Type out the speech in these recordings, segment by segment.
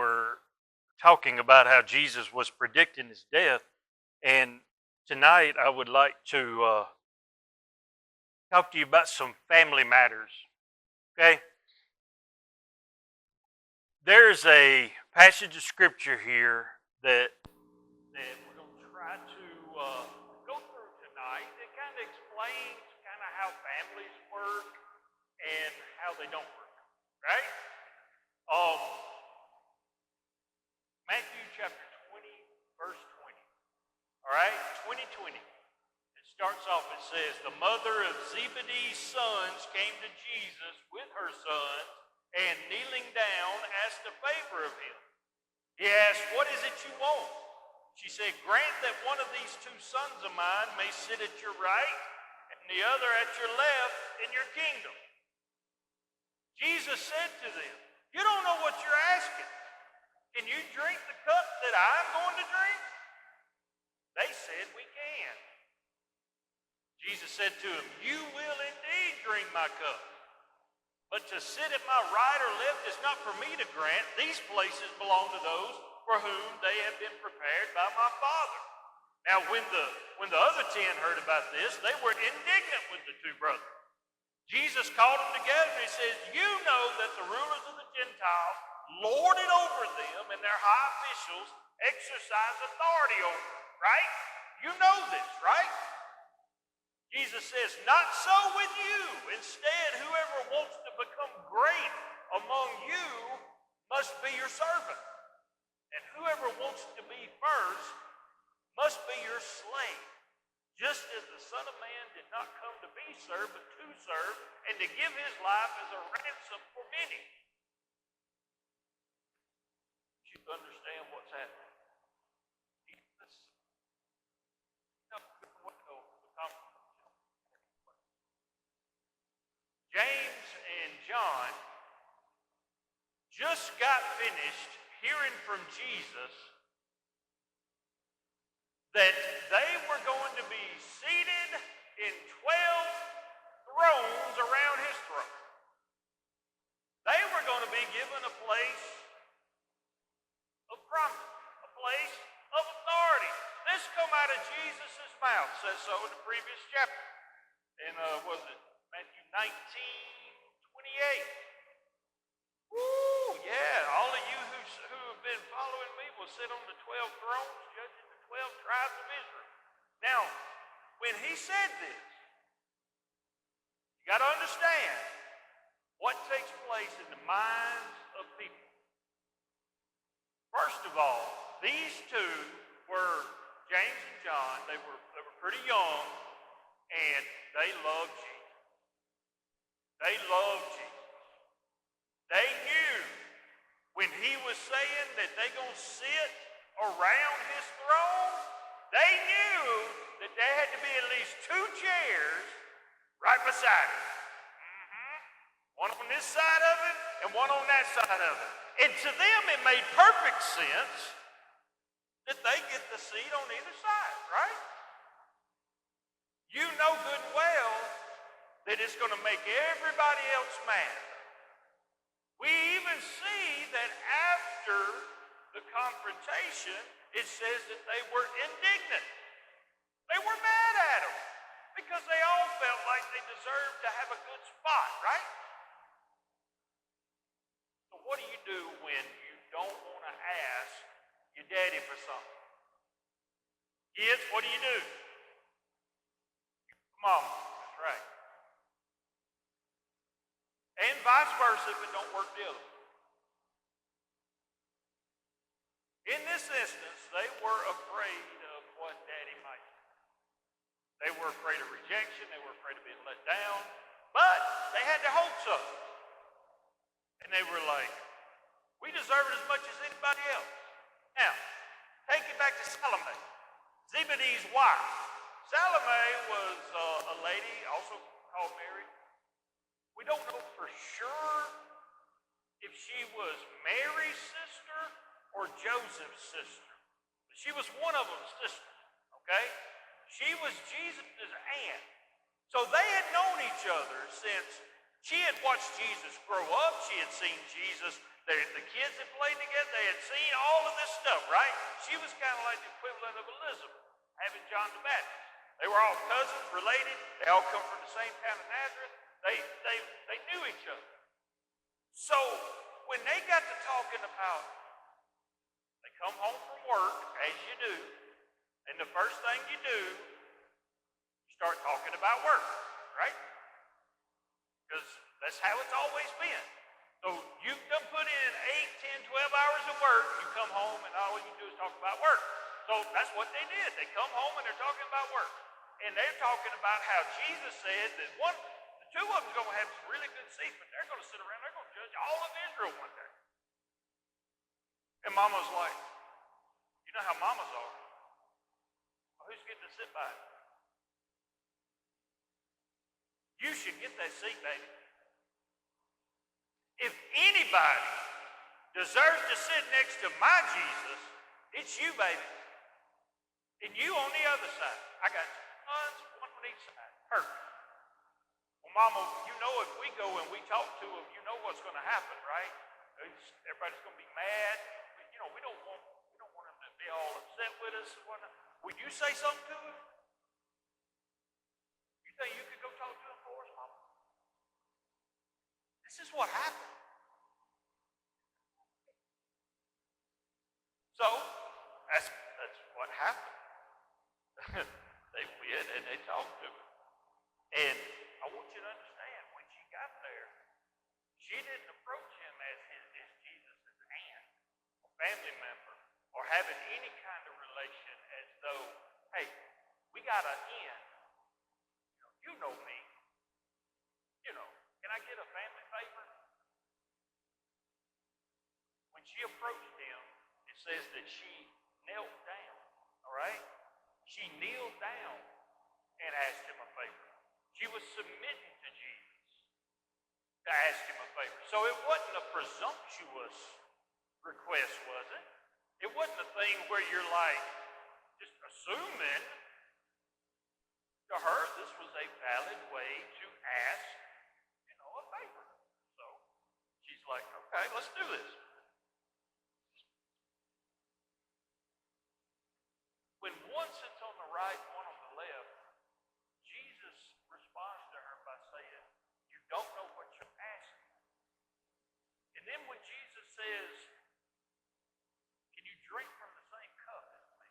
were talking about how Jesus was predicting his death, and tonight I would like to talk to you about some family matters. Okay? There's a passage of scripture here that we're going to try to go through tonight. It kind of explains kind of how families work and how they don't work, right? Matthew chapter 20, verse 20. All right, 20:20. It starts off, it says, the mother of Zebedee's sons came to Jesus with her son, and kneeling down, asked a favor of him. He asked, what is it you want? She said, grant that one of these two sons of mine may sit at your right, and the other at your left in your kingdom. Jesus said to them, you don't know what you're asking. Can you drink the cup that I'm going to drink? They said, we can. Jesus said to him, you will indeed drink my cup. But to sit at my right or left is not for me to grant. These places belong to those for whom they have been prepared by my Father. Now, when the other 10 heard about this, they were indignant with the two brothers. Jesus called them together and he says, you know that the rulers of the Gentiles lord it over them, and their high officials exercise authority over them, right? You know this, right? Jesus says, not so with you. Instead, whoever wants to become great among you must be your servant. And whoever wants to be first must be your slave. Just as the Son of Man did not come to be served, but to serve, and to give his life as a ransom for many. You understand what's happening. James and John just got finished hearing from Jesus that they were going to be seated in 12 thrones around his throne. They were going to be given a place of prominence, a place of authority. This come out of Jesus' mouth, says so in the previous chapter. And was it Matthew 19:28? Woo, yeah, all of you who have been following me will sit on the 12 thrones, judging the 12 tribes of Israel. Now, when he said this, you got to understand what takes place in the minds of people. First of all, these two were James and John. They were pretty young, and they loved Jesus. They loved Jesus. They knew when he was saying that they're going to sit around his throne, they knew that there had to be at least 2 chairs right beside him. One on this side of it and one on that side of it. And to them it made perfect sense that they get the seat on either side, right? You know good and well that it's going to make everybody else mad. We even see that after the confrontation, it says that they were indignant. They were mad at him because they all felt like they deserved to have a good spot, right? So what do you do when you don't want to ask your daddy for something? Kids, what do you do? Mom, that's right. And vice versa if it don't work the other way. In this instance, they were afraid of what daddy might do. They were afraid of rejection. They were afraid of being let down. But they had their hopes up. And they were like, we deserve it as much as anybody else. Now, take it back to Salome, Zebedee's wife. Salome was a lady, also called Mary. We don't know for sure if she was Mary's sister or Joseph's sister. But she was one of them's sisters, okay? She was Jesus' aunt. So they had known each other since she had watched Jesus grow up. She had seen Jesus The kids had played together. They had seen all of this stuff, right? She was kind of like the equivalent of Elizabeth, having John the Baptist. They were all cousins, related. They all come from the same town of Nazareth. They knew each other. So when they got to talking about, they come home from work, as you do, and the first thing you do, you start talking about work, right? Because that's how it's always been. So you've done put in 8, 10, 12 hours of work, you come home and all you do is talk about work. So that's what they did. They come home and they're talking about work. And they're talking about how Jesus said that the two of them are going to have some really good seats, but they're going to sit around, they're going to judge all of Israel one day. And Mama's like, you know how mamas are. Well, who's getting to sit by it? You should get that seat, baby. If anybody deserves to sit next to my Jesus, it's you, baby. And you on the other side. I got tons, one on each side. Perfect. Well, Mama, you know if we go and we talk to them, you know what's going to happen, right? Everybody's going to be mad. We don't want them to be all upset with us and whatnot. Would you say something to them? You think you could go talk to them for us, Mama? This is what happened. So, that's what happened. They went and they talked to him. And I want you to understand, when she got there, she didn't approach him as Jesus' aunt, or family member, or having any kind of relation as though, hey, we got an in. You know me. Can I get a family favor? When she approached him, it says that she knelt down, all right? She kneeled down and asked him a favor. She was submitting to Jesus to ask him a favor. So it wasn't a presumptuous request, was it? It wasn't a thing where you're like just assuming. To her, this was a valid way to ask, a favor. So she's like, okay, let's do this. When one sits on the right, one on the left, Jesus responds to her by saying, you don't know what you're asking. And then when Jesus says, can you drink from the same cup as me?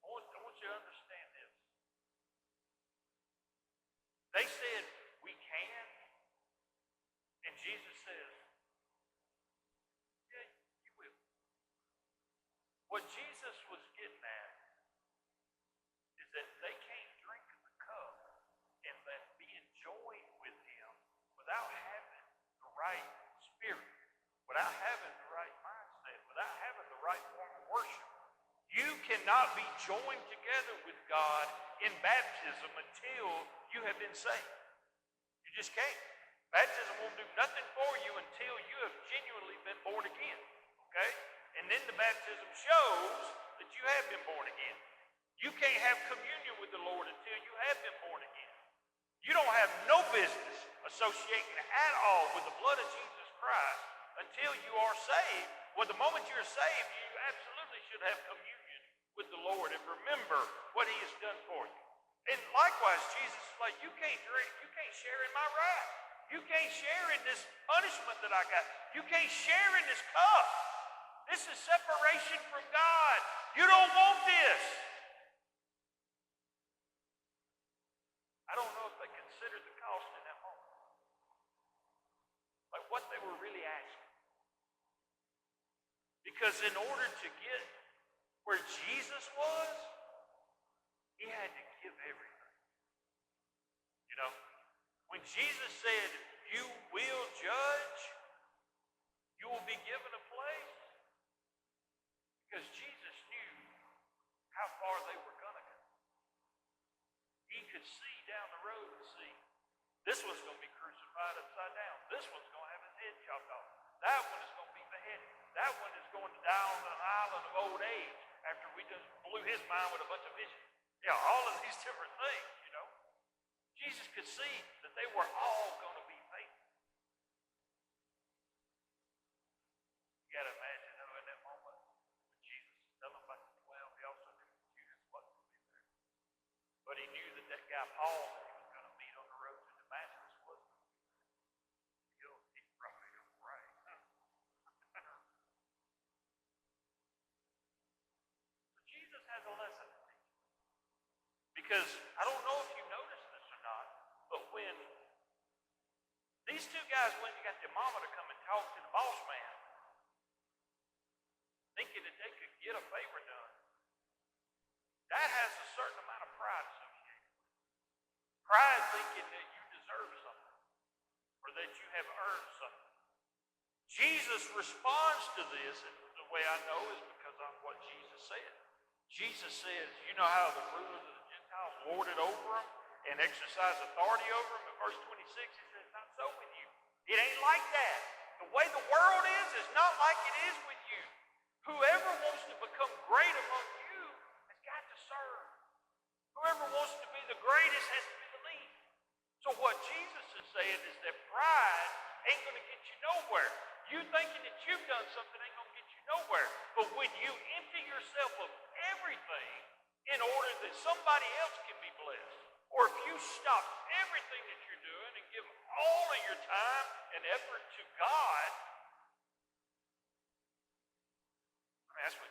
I want you to understand this. They said, we can. And Jesus says, yeah, you will. What Jesus was getting at is that they can't drink the cup and then be enjoying with him without having the right spirit, without having the right mindset, without having the right form of worship. You cannot be joined together with God in baptism until you have been saved. You just can't. Baptism won't do nothing for you until you have genuinely been born again. Okay? And then the baptism shows that you have been born again. You can't have communion with the Lord until you have been born again. You don't have no business associating at all with the blood of Jesus Christ until you are saved. Well, the moment you're saved, you absolutely should have communion with the Lord and remember what he has done for you. And likewise, Jesus is like, you can't drink, you can't share in my wrath. You can't share in this punishment that I got. You can't share in this cup. This is separation from God. You don't want this. I don't know if they considered the cost in that moment. Like what they were really asking. Because in order to get where Jesus was, he had to give everything. When Jesus said, you will judge, you will be given a place, because Jesus knew how far they were going to go. He could see down the road and see, this one's going to be crucified upside down. This one's going to have his head chopped off. That one is going to be beheaded. That one is going to die on an island of old age after we just blew his mind with a bunch of visions. All of these different things, Jesus could see that they were all going to be faithful. got to imagine, though, in that moment, when Jesus is telling about the 12, he also knew that Judas wasn't going to be there. But he knew that that guy, Paul, that he was going to meet on the road to Damascus was going to be there. He's probably going to pray. So Jesus has a lesson to teach. Because I don't know if you noticed this or not, but when these two guys went and got their mama to come and talk to the boss man, thinking that they could get a favor done, that has a certain amount of pride associated with it. Pride thinking that you deserve something or that you have earned something. Jesus responds to this, and the way I know is because of what Jesus said. Jesus says, you know how the rulers of the Gentiles lord it over them and exercise authority over them? In verse 26, he says, not so with you. It ain't like that. The way the world is not like it is with you. Whoever wants to become great among you has got to serve. Whoever wants to be the greatest has to be the least. So what Jesus is saying is that pride ain't going to get you nowhere. You thinking that you've done something ain't going to get you nowhere. But when you empty yourself of everything in order that somebody else can be blessed, or if you stop everything that you're doing and give all of your time and effort to God, that's what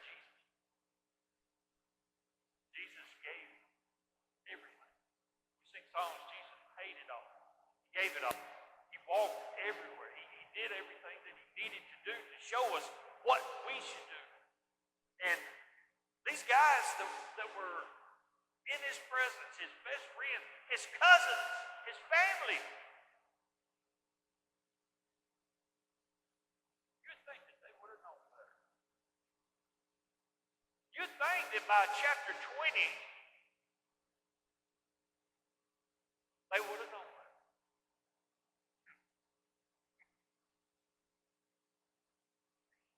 Jesus gave everything. We sing songs, Jesus paid it all. He gave it all. He walked everywhere. He did everything that he needed to do to show us what we should do. And these guys that were in his presence, his best friends, his cousins, his family, you'd think that they would have known better. You'd think that by chapter 20, they would have known better.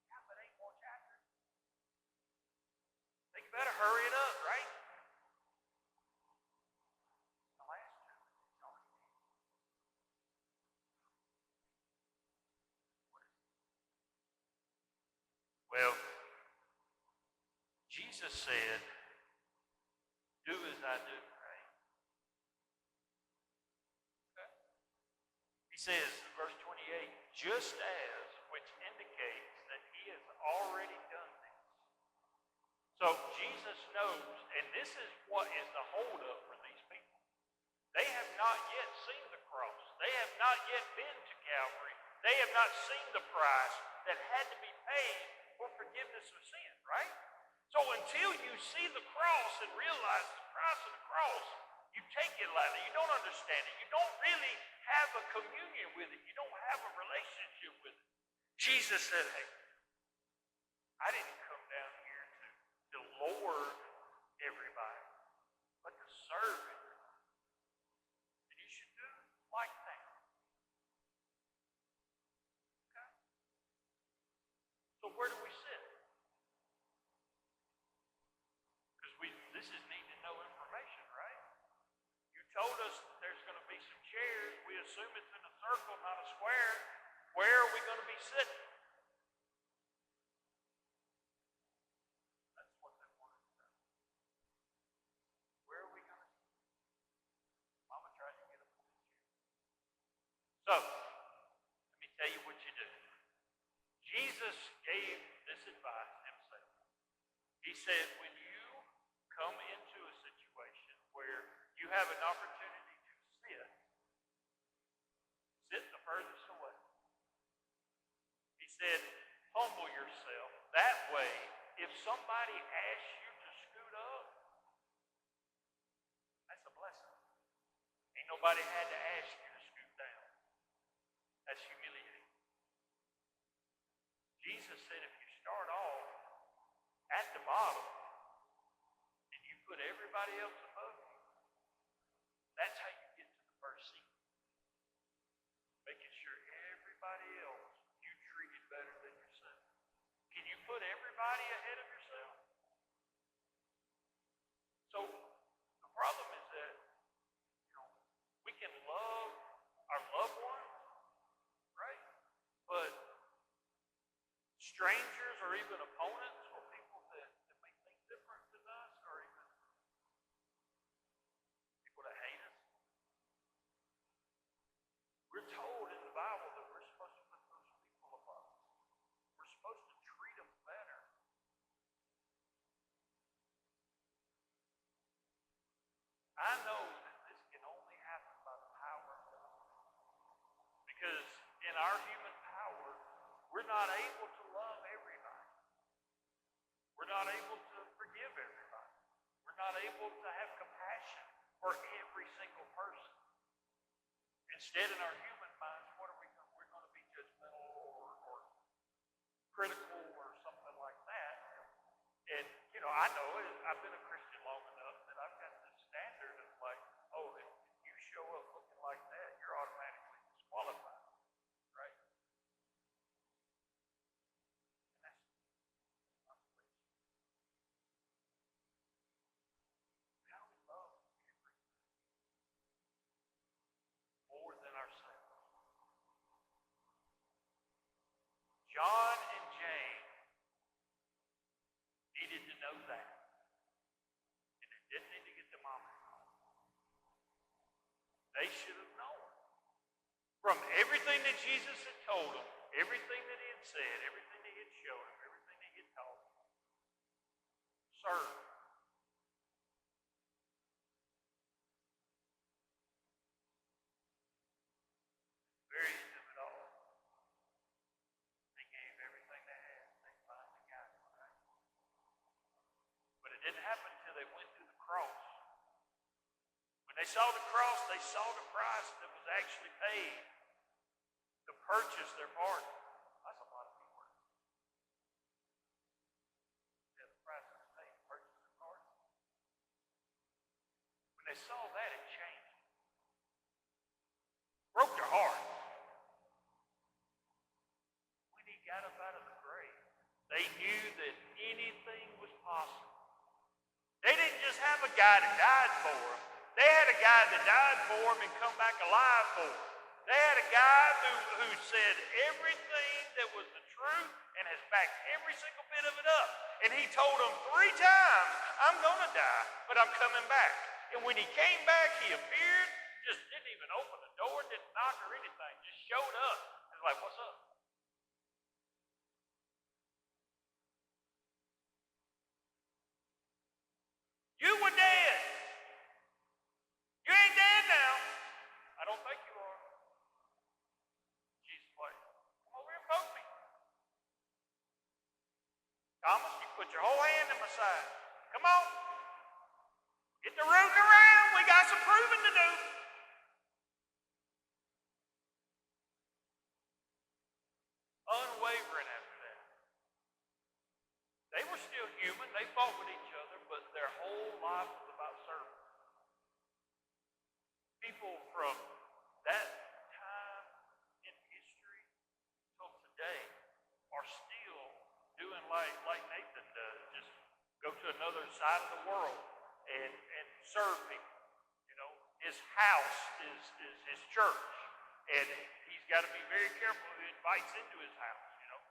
Yeah, but 8 more chapters. They better hurry it up, right? The last chapter. Well, Jesus said, do as I do, right? Okay. He says, verse 28, just as, which indicates that he has already done this. So Jesus knows, and this is what is the holdup for these people. They have not yet seen the cross. They have not yet been to Calvary. They have not seen the price that had to be paid for forgiveness of sin, right? So until you see the cross and realize the price of the cross, you take it lightly. You don't understand it. You don't really have a communion with it. You don't have a relationship with it. Jesus said, hey, I didn't come down here to lord everybody, but to serve everybody. And you should do like that. Okay? So where do we sit? Because this is need to know information, right? You told us there's going to be some chairs. We assume it's in a circle, not a square. Where are we going to be sitting? That's what that word is about. Where are we going to sit? Mama tried to get up in this chair. So, let me tell you what you do. Jesus gave this advice himself. He said, when you come into a situation where you have an opportunity to sit the furthest away. He said, humble yourself. That way, if somebody asks you to scoot up, that's a blessing. Ain't nobody had to ask you to scoot down. That's humiliating. Jesus said if you start off at the bottom and you put everybody else above you, that's how you get to the first seat. Making sure everybody else you treated better than yourself. Can you put everybody ahead of yourself? So the problem is that we can love our loved ones, right? But strangers even opponents or people that may think different than us, or even people that hate us. We're told in the Bible that we're supposed to put those people above us. We're supposed to treat them better. I know that this can only happen by the power of God. Because in our human power, we're not able to love everybody. We're not able to forgive everybody. We're not able to have compassion for every single person. Instead, in our human minds, what are we going to? We're going to be judgmental or critical or something like that. And, you know, I know I've been a Christian long enough that I've got this standard of like, oh, if you show up looking like that, you're automatically disqualified, right? And that's not the way. How we love everything more than ourselves. John and James needed to know that. And they didn't need to get their mama involved. They should have known. From everything that Jesus had told them, everything that he had said, everything that he had showed them, everything that he had taught them, serve. Very end of it all, they gave everything they had. They finally got it, right? But it didn't happen until they went through the cross. When they saw the cross, they saw the price that was actually paid to purchase their pardon. That's a lot of people. Yeah, the price was paid to purchase their pardon. When they saw that, it changed. Broke their heart. When he got up out of the grave, they knew that anything was possible. They didn't just have a guy that died for them. They had a guy that died for them and come back alive for them. They had a guy who said everything that was the truth and has backed every single bit of it up. And he told them 3 times, I'm going to die, but I'm coming back. And when he came back, he appeared, just didn't even open the door, didn't knock or anything, just showed up. It's like, what's up? You were dead. You ain't dead now. I don't think you are. Jesus like, come over here and poke me. Thomas, you put your whole hand in my side. Come on. Get the rooting around. We got some proving to do. Unwavering after that. They were still human. They fought with each other, but their whole life was about service. People from that time in history till today are still doing like Nathan does. Just go to another side of the world and serve people. You know, his house is his church. And he's got to be very careful who he invites into his house, you know.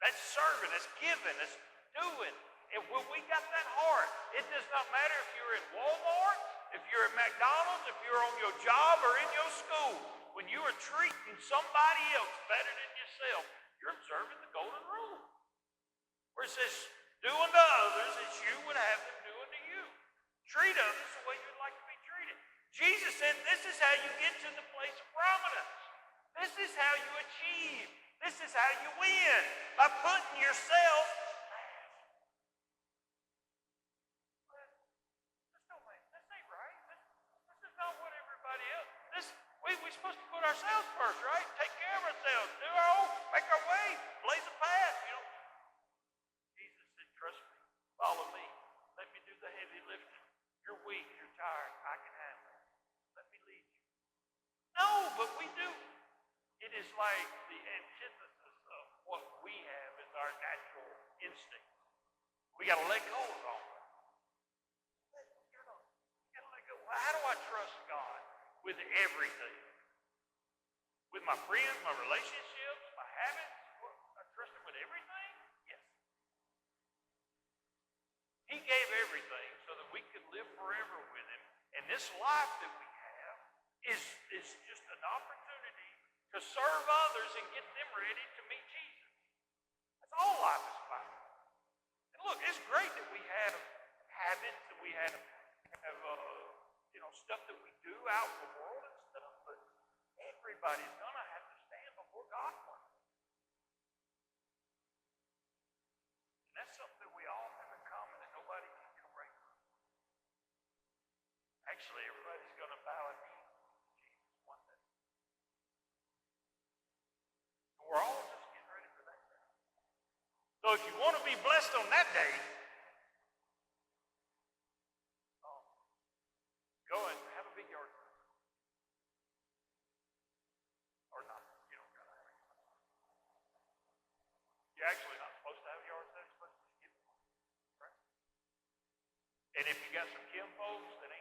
That's serving, that's giving, that's doing. And when we got that heart, it does not matter if you're in Walmart, if you're at McDonald's, if you're on your job or in your school. When you are treating somebody else better than yourself, you're observing the golden rule. Where it says, do unto others as you would have them do unto you. Treat others the way you'd like to be treated. Jesus said this is how you get to the place of prominence. This is how you achieve. This is how you win. By putting yourself last. This ain't right. This is not what everybody else. We're supposed to put ourselves first, right? Take care of ourselves. Do our own, make our way, blaze a path, you know. Jesus said, trust me, follow me. Let me do the heavy lifting. You're weak, you're tired, I can handle it. Let me lead you. No, but we do. It is like the antithesis of what we have as our natural instinct. We got to let go of all that. You got to let go. How do I trust God with everything? With my friends, my relationships, my habits? I trust Him with everything? Yes. this life that we have is just an opportunity to serve others and get them ready to meet Jesus. That's all life is about. And look, it's great that we have habits, that we have stuff that we do out in the world and stuff, but everybody's gonna have to stand before God one day. And that's something that we all have in common that nobody can get away from. Actually, everybody's gonna bow a knee to Jesus one day. And we're all just getting ready for that day. So if you want to be blessed on that day, go and have a big yard sale. Or not. You don't gotta have it. You're actually not supposed to have a yard sale. You're supposed to just give them one. Right? And if you got some kin folks that ain't